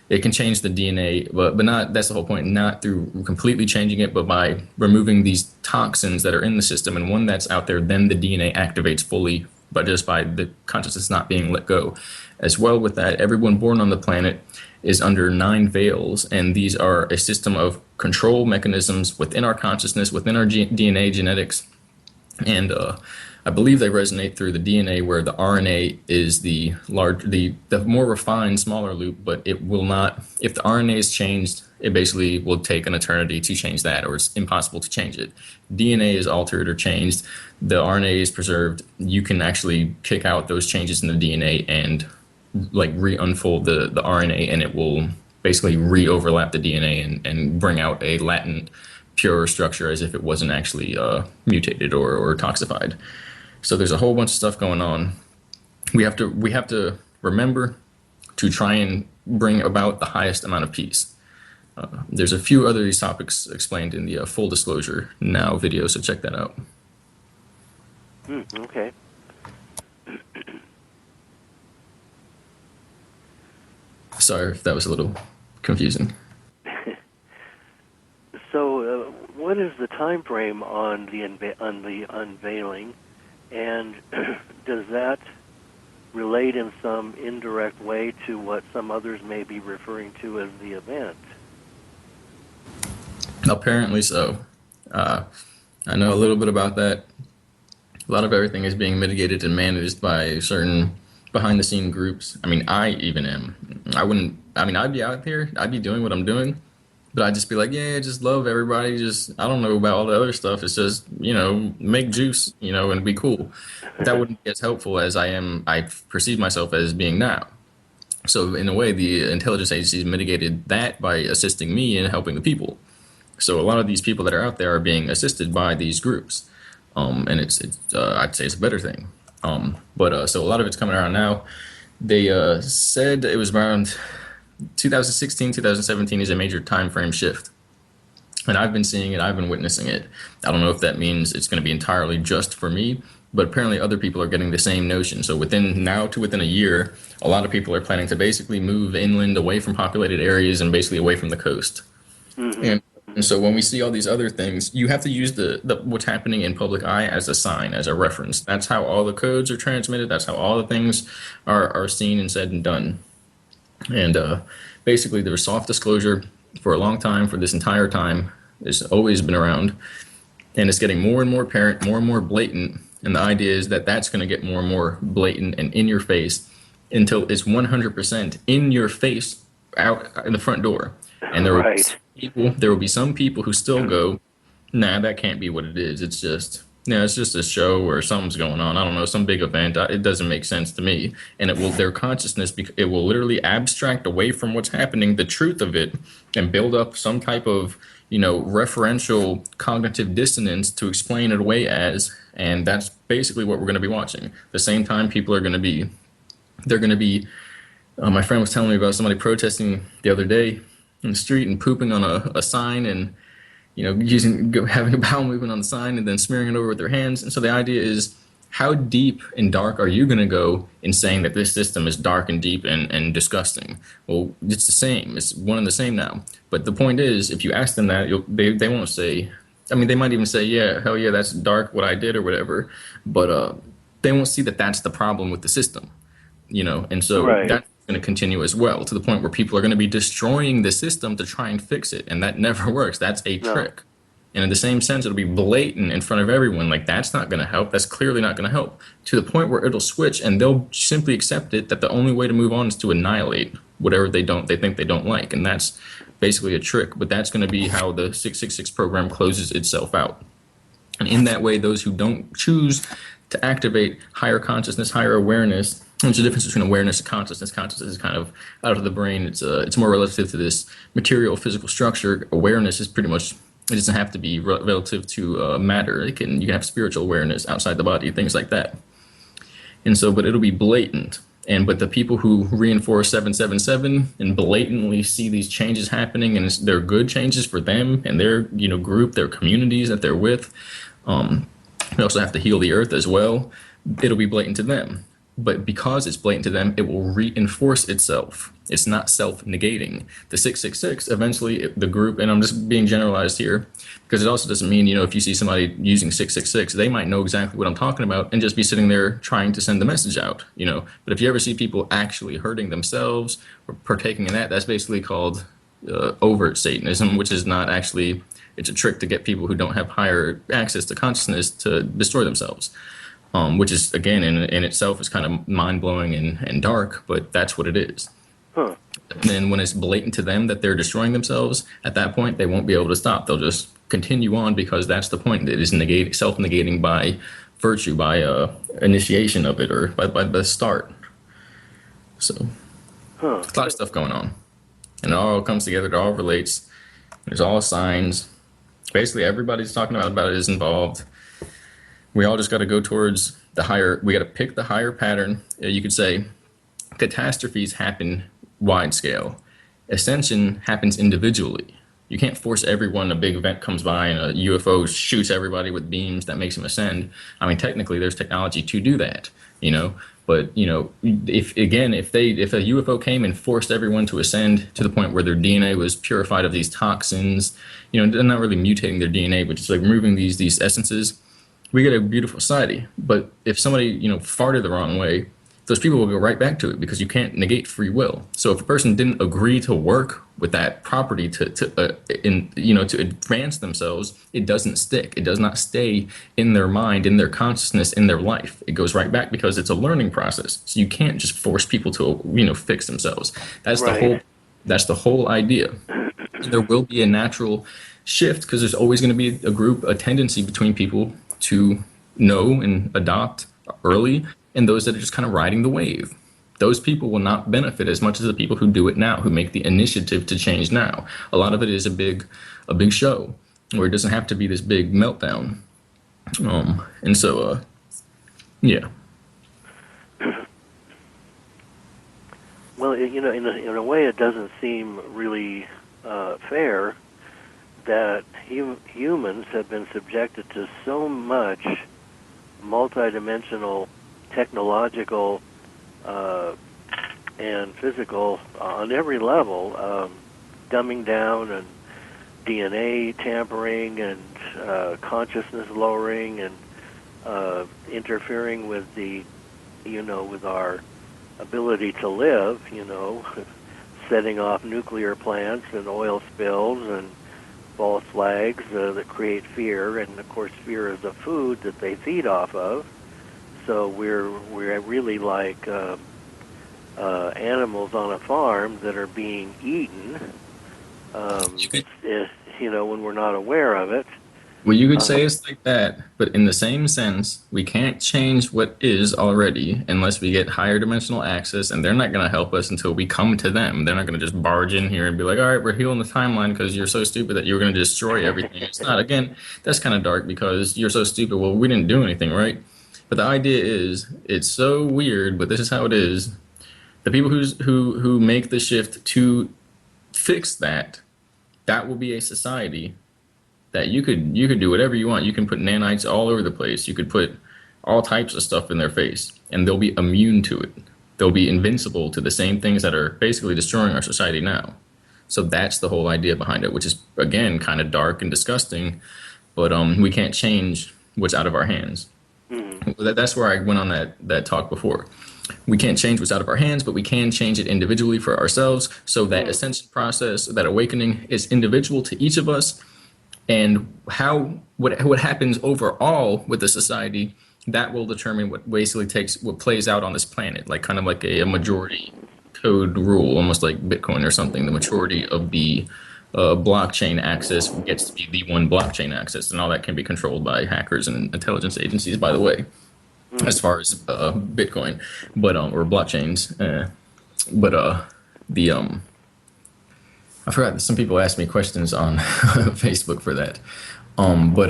It can change the DNA, but not, that's the whole point, not through completely changing it, but by removing these toxins that are in the system. And one that's out there, then the DNA activates fully, but just by the consciousness not being let go. As well with that, everyone born on the planet is under 9 veils, and these are a system of control mechanisms within our consciousness, within our DNA genetics. And I believe they resonate through the DNA, where the RNA is the more refined, smaller loop, but it will not, if the RNA is changed, it basically will take an eternity to change that, or it's impossible to change it. DNA is altered or changed, the RNA is preserved. You can actually kick out those changes in the DNA and like re-unfold the RNA, and it will basically re-overlap the DNA and bring out a latent, pure structure as if it wasn't actually mutated or toxified. So there's a whole bunch of stuff going on. We have to remember to try and bring about the highest amount of peace. There's a few other these topics explained in the Full Disclosure Now video, so check that out. Okay. Sorry if that was a little confusing. So, what is the time frame on the unveiling, and does that relate in some indirect way to what some others may be referring to as the event? Apparently so. I know a little bit about that. A lot of everything is being mitigated and managed by certain behind-the-scene groups. I mean, I even am. I'd be out there, I'd be doing what I'm doing, but I'd just be like, yeah, just love everybody. Just, I don't know about all the other stuff. It's just, make juice, and be cool. That wouldn't be as helpful as I perceive myself as being now. So in a way, the intelligence agencies mitigated that by assisting me in helping the people. So a lot of these people that are out there are being assisted by these groups. And it's I'd say it's a better thing. So a lot of it's coming around now. They said it was around 2016, 2017 is a major time frame shift. And I've been seeing it, I've been witnessing it. I don't know if that means it's going to be entirely just for me, but apparently other people are getting the same notion. So within a year, a lot of people are planning to basically move inland away from populated areas and basically away from the coast. Mm-hmm. And so when we see all these other things, you have to use the what's happening in public eye as a sign, as a reference. That's how all the codes are transmitted. That's how all the things are seen and said and done. And basically, there was soft disclosure for a long time, for this entire time. It's always been around. And it's getting more and more apparent, more and more blatant. And the idea is that that's going to get more and more blatant and in your face until it's 100% in your face out in the front door. And there will be some people who still go, nah, that can't be what it is. It's just a show or something's going on. I don't know, some big event. It doesn't make sense to me. And their consciousness, it will literally abstract away from what's happening, the truth of it, and build up some type of, referential cognitive dissonance to explain it away as, and that's basically what we're going to be watching. The same time people are going to be, my friend was telling me about somebody protesting the other day in the street and pooping on a sign and, having a bowel movement on the sign and then smearing it over with their hands. And so the idea is, how deep and dark are you going to go in saying that this system is dark and deep and disgusting? Well, it's the same. It's one and the same now. But the point is, if you ask them that, they won't say, they might even say, yeah, hell yeah, that's dark what I did or whatever. But they won't see that that's the problem with the system, And so that's going to continue as well, to the point where people are going to be destroying the system to try and fix it. And that never works. That's a trick. And in the same sense, it'll be blatant in front of everyone. Like, that's not going to help. That's clearly not going to help. To the point where it'll switch and they'll simply accept it, that the only way to move on is to annihilate whatever they think they don't like. And that's basically a trick. But that's going to be how the 666 program closes itself out. And in that way, those who don't choose to activate higher consciousness, higher awareness. There's a difference between awareness and consciousness. Consciousness is kind of out of the brain. It's more relative to this material, physical structure. Awareness is pretty much, it doesn't have to be relative to matter. You can have spiritual awareness outside the body, things like that. And so, but it'll be blatant. But the people who reinforce 777 and blatantly see these changes happening, and they're good changes for them and their group, their communities that they're with. We also have to heal the earth as well. It'll be blatant to them. But because it's blatant to them, it will reinforce itself. It's not self-negating. The 666, eventually the group, and I'm just being generalized here, because it also doesn't mean, if you see somebody using 666, they might know exactly what I'm talking about and just be sitting there trying to send the message out, But if you ever see people actually hurting themselves or partaking in that, that's basically called overt Satanism, which is not actually, it's a trick to get people who don't have higher access to consciousness to destroy themselves. Which is, again, in itself is kind of mind-blowing and dark, but that's what it is. Huh. And then when it's blatant to them that they're destroying themselves, at that point, they won't be able to stop. They'll just continue on because that's the point. It is self-negating by virtue, by initiation of it, or by the start. So, a lot of stuff going on. And it all comes together, it all relates. There's all signs. Basically, everybody's talking about it is involved. We all just got to go towards the higher, we got to pick the higher pattern. You could say catastrophes happen wide scale. Ascension happens individually. You can't force everyone, a big event comes by and a UFO shoots everybody with beams that makes them ascend. I mean, technically there's technology to do that, But, if a UFO came and forced everyone to ascend to the point where their DNA was purified of these toxins, they're not really mutating their DNA, but just like removing these essences, we get a beautiful society. But if somebody, farted the wrong way, those people will go right back to it because you can't negate free will. So if a person didn't agree to work with that property to advance themselves, it doesn't stick. It does not stay in their mind, in their consciousness, in their life. It goes right back because it's a learning process. So you can't just force people to, fix themselves. That's right. That's the whole idea. There will be a natural shift because there's always going to be a tendency between people to know and adopt early, and those that are just kind of riding the wave. Those people will not benefit as much as the people who do it now, who make the initiative to change now. A lot of it is a big show where it doesn't have to be this big meltdown. Yeah. Well, in a way, it doesn't seem really fair that humans have been subjected to so much multidimensional, technological, and physical on every level, dumbing down and DNA tampering and consciousness lowering and interfering with with our ability to live, setting off nuclear plants and oil spills and false flags that create fear, and of course fear is a food that they feed off of. So we're really like animals on a farm that are being eaten, when we're not aware of it. Well, you could say it's like that, but in the same sense, we can't change what is already unless we get higher dimensional access, and they're not going to help us until we come to them. They're not going to just barge in here and be like, all right, we're healing the timeline because you're so stupid that you're going to destroy everything. It's not. Again, that's kind of dark because you're so stupid. Well, we didn't do anything, right? But the idea is, it's so weird, but this is how it is. The people who make the shift to fix that will be a society that you could do whatever you want. You can put nanites all over the place. You could put all types of stuff in their face, and they'll be immune to it. They'll be invincible to the same things that are basically destroying our society now. So that's the whole idea behind it, which is, again, kind of dark and disgusting, but we can't change what's out of our hands. That's where I went on that talk before. We can't change what's out of our hands, but we can change it individually for ourselves. So that ascension process, that awakening, is individual to each of us. And what happens overall with the society, that will determine what basically what plays out on this planet, like kind of like a majority code rule, almost like Bitcoin or something. The majority of the blockchain access gets to be the one blockchain access, and all that can be controlled by hackers and intelligence agencies, by the way. as far as Bitcoin, but or blockchains. But the I forgot that some people asked me questions on Facebook for that. But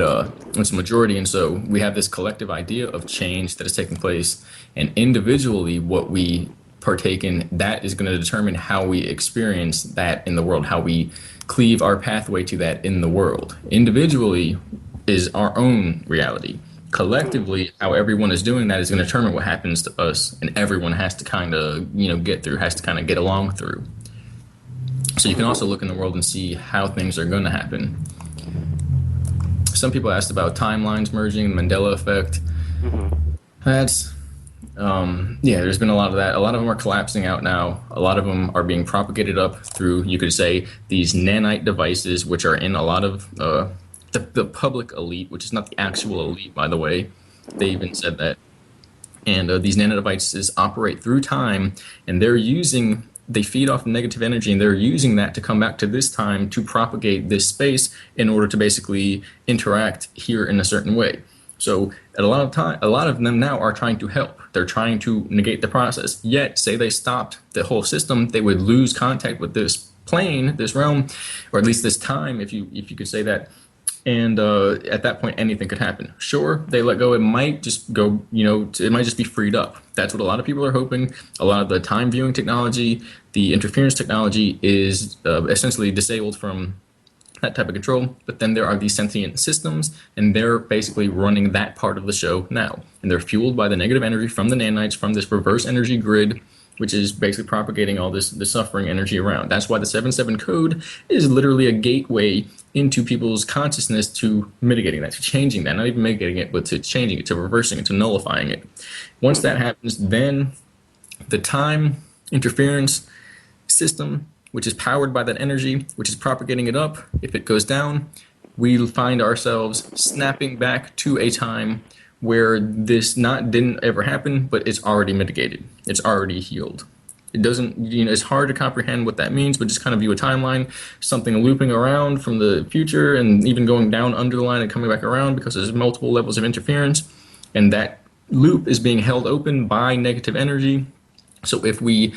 it's a majority, and so we have this collective idea of change that is taking place, and individually, what we partake in, that is going to determine how we experience that in the world, how we cleave our pathway to that in the world. Individually is our own reality. Collectively, how everyone is doing that is going to determine what happens to us, and everyone has to kind of, get through, has to kind of get along through. So you can also look in the world and see how things are going to happen. Some people asked about timelines merging, the Mandela effect. That's, there's been a lot of that. A lot of them are collapsing out now. A lot of them are being propagated up through, you could say, these nanite devices, which are in a lot of the public elite, which is not the actual elite, by the way. They even said that. And these nano devices operate through time, and they feed off negative energy, and they're using that to come back to this time to propagate this space in order to basically interact here in a certain way. So at a lot of them now are trying to help. They're trying to negate the process. Yet, say they stopped the whole system, they would lose contact with this plane, this realm, or at least this time, if you could say that. And at that point, anything could happen. Sure, they let go. It might just go, it might just be freed up. That's what a lot of people are hoping. A lot of the time viewing technology, the interference technology is essentially disabled from that type of control. But then there are these sentient systems, and they're basically running that part of the show now. And they're fueled by the negative energy from the nanites, from this reverse energy grid, which is basically propagating all this suffering energy around. That's why the 7-7 code is literally a gateway into people's consciousness to mitigating that, to changing that, not even mitigating it, but to changing it, to reversing it, to nullifying it. Once that happens, then the time interference system, which is powered by that energy, which is propagating it up, if it goes down, we find ourselves snapping back to a time where this didn't ever happen, but it's already mitigated. It's already healed. It doesn't, it's hard to comprehend what that means, but just kind of view a timeline, something looping around from the future and even going down under the line and coming back around because there's multiple levels of interference. And that loop is being held open by negative energy. So if we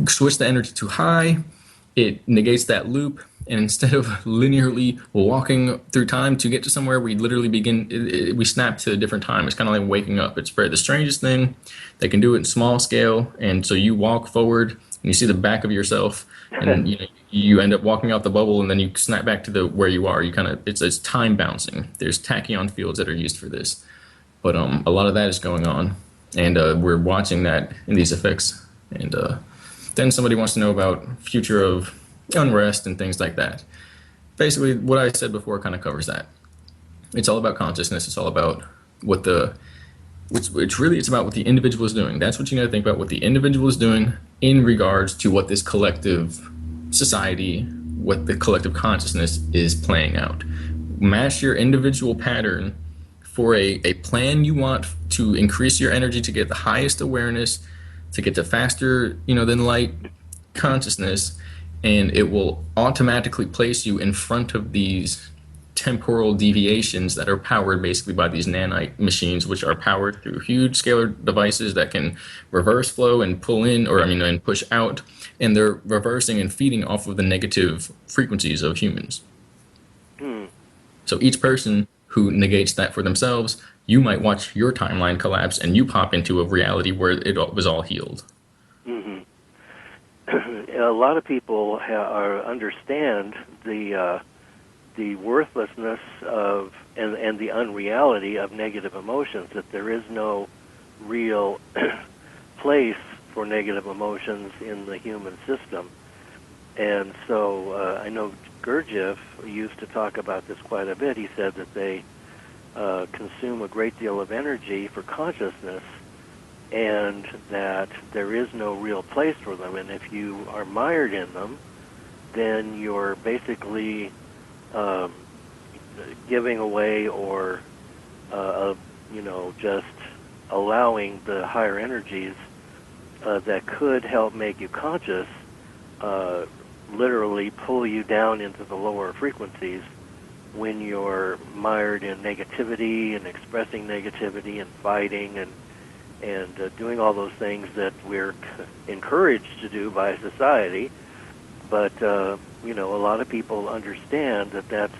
switch the energy too high, it negates that loop. And instead of linearly walking through time to get to somewhere, we literally we snap to a different time. It's kind of like waking up. It's the strangest thing. They can do it in small scale. And so you walk forward and you see the back of yourself, and you end up walking out the bubble, and then you snap back to where you are. It's time bouncing. There's tachyon fields that are used for this. But a lot of that is going on. And we're watching that in these effects. And then somebody wants to know about future of unrest and things like that. Basically, what I said before kind of covers that. It's all about consciousness. It's all about it's about what the individual is doing. That's what you got to think about, what the individual is doing in regards to what this collective society, what the collective consciousness is playing out. Match your individual pattern for a plan you want to increase your energy to get the highest awareness, to get to faster, than light consciousness, and it will automatically place you in front of these temporal deviations that are powered basically by these nanite machines, which are powered through huge scalar devices that can reverse flow and pull in, and push out, and they're reversing and feeding off of the negative frequencies of humans. So each person who negates that for themselves, you might watch your timeline collapse and you pop into a reality where it was all healed. A lot of people understand the worthlessness of and the unreality of negative emotions, that there is no real place for negative emotions in the human system. And so I know Gurdjieff used to talk about this quite a bit. He said that they consume a great deal of energy for consciousness, and that there is no real place for them. And if you are mired in them, then you're basically giving away or, just allowing the higher energies that could help make you conscious literally pull you down into the lower frequencies when you're mired in negativity and expressing negativity and fighting and doing all those things that we're encouraged to do by society. But you know, a lot of people understand that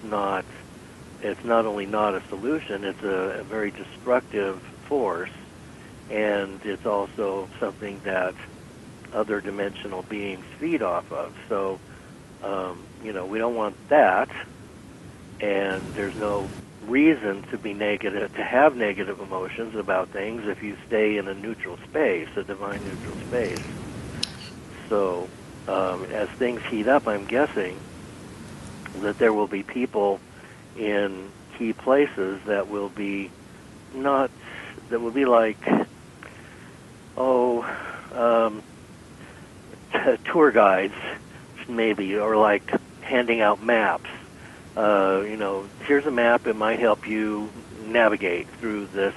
it's not only not a solution, it's a very destructive force, and it's also something that other dimensional beings feed off of. So, you know, we don't want that, and there's no reason to be negative, to have negative emotions about things if you stay in a neutral space, a divine neutral space. So, as things heat up, I'm guessing that there will be people in key places that will be not, that will be like, tour guides, maybe, or like handing out maps. You know, here's a map. It might help you navigate through this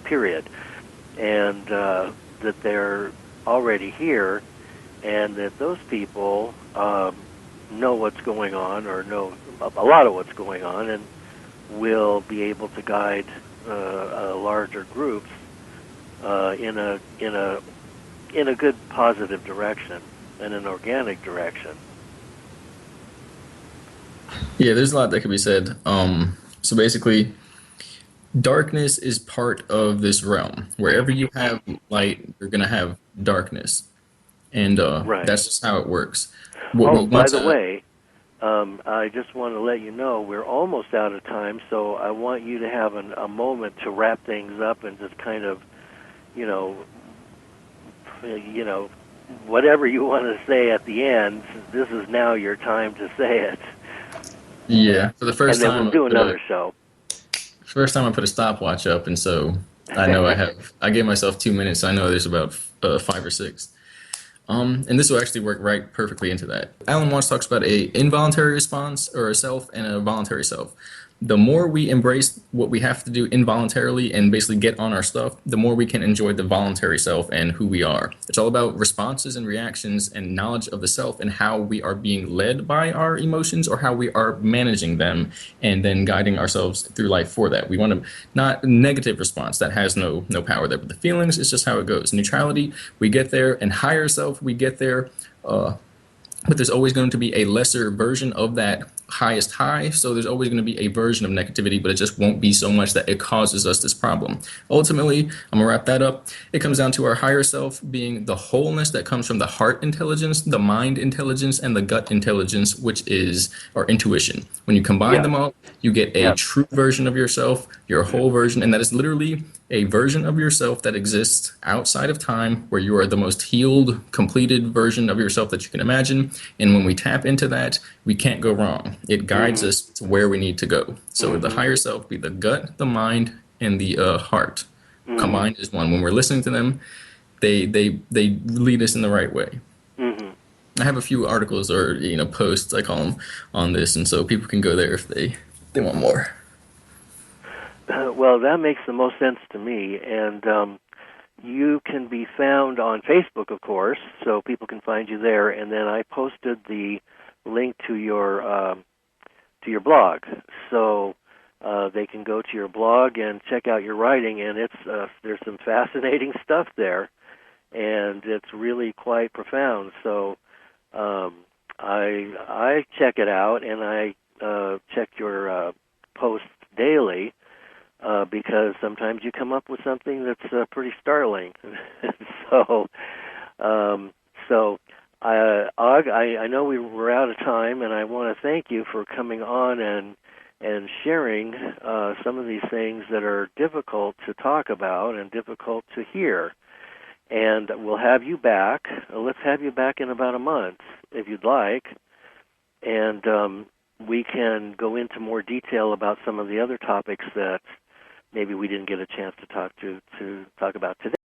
period, and that they're already here, and that those people know what's going on, or know a lot of what's going on, and will be able to guide larger groups in a good positive direction, in an organic direction. Yeah, there's a lot that could be said. So basically, darkness is part of this realm. Wherever you have light, you're gonna have darkness, and Right. that's just how it works. What we By want the to, way, I just want to let you know we're almost out of time, so I want you to have a moment to wrap things up and just kind of, you know, whatever you want to say at the end. This is now your time to say it. yeah, for the first And then time, we'll do another show. first time I put a stopwatch up, and so I know I gave myself 2 minutes. So I know there's about 5 or 6. And this will actually work right perfectly into that. Alan Watts talks about a involuntary response or a self and a voluntary self. The more we embrace what we have to do involuntarily and basically get on our stuff, the more we can enjoy the voluntary self and who we are. It's all about responses and reactions and knowledge of the self and how we are being led by our emotions or how we are managing them and then guiding ourselves through life for that. We want to not negative response that has no power there, but the feelings is just how it goes. Neutrality, we get there, and higher self, we get there. But there's always going to be a lesser version of that highest high. So there's always going to be a version of negativity, but it just won't be so much that it causes us this problem. Ultimately, I'm going to wrap that up. It comes down to our higher self being the wholeness that comes from the heart intelligence, the mind intelligence, and the gut intelligence, which is our intuition. When you combine them all, you get a true version of yourself, your whole version, and that is literally a version of yourself that exists outside of time, where you are the most healed, completed version of yourself that you can imagine. And when we tap into that, we can't go wrong. It guides us to where we need to go. So the higher self be the gut, the mind, and the heart. Combined is one. When we're listening to them, they lead us in the right way. I have a few articles or posts, I call them, on this, and so people can go there if they want more. Well, that makes the most sense to me, and you can be found on Facebook, of course, so people can find you there. And then I posted the link to your blog, so they can go to your blog and check out your writing. And it's there's some fascinating stuff there, and it's really quite profound. So I check it out, and I check your posts daily. Because sometimes you come up with something that's pretty startling. So, Aug, I know we were out of time, and I want to thank you for coming on and sharing some of these things that are difficult to talk about and difficult to hear. And we'll have you back. Let's have you back in about a month, if you'd like. And we can go into more detail about some of the other topics that maybe we didn't get a chance to talk about today.